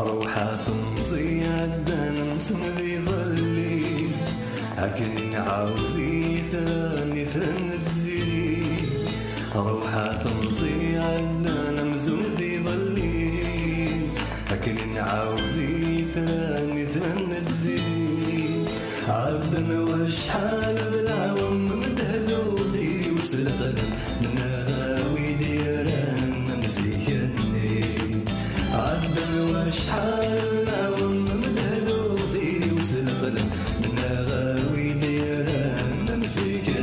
روحة تمضي عدنا نسم ذي ظلي هكني نعاوزي ثاني تزيري روحة تمضي عدنا مزون ذي ظلي هكني نعاوزي ثاني تزيري عبدنا وشحال ذي العوام مدهدو ذي وسل قلم من غاوي ديران مزيكني عبدنا وشحال العوام مدهدو ذي وسل قلم من غاوي ديران مزيكني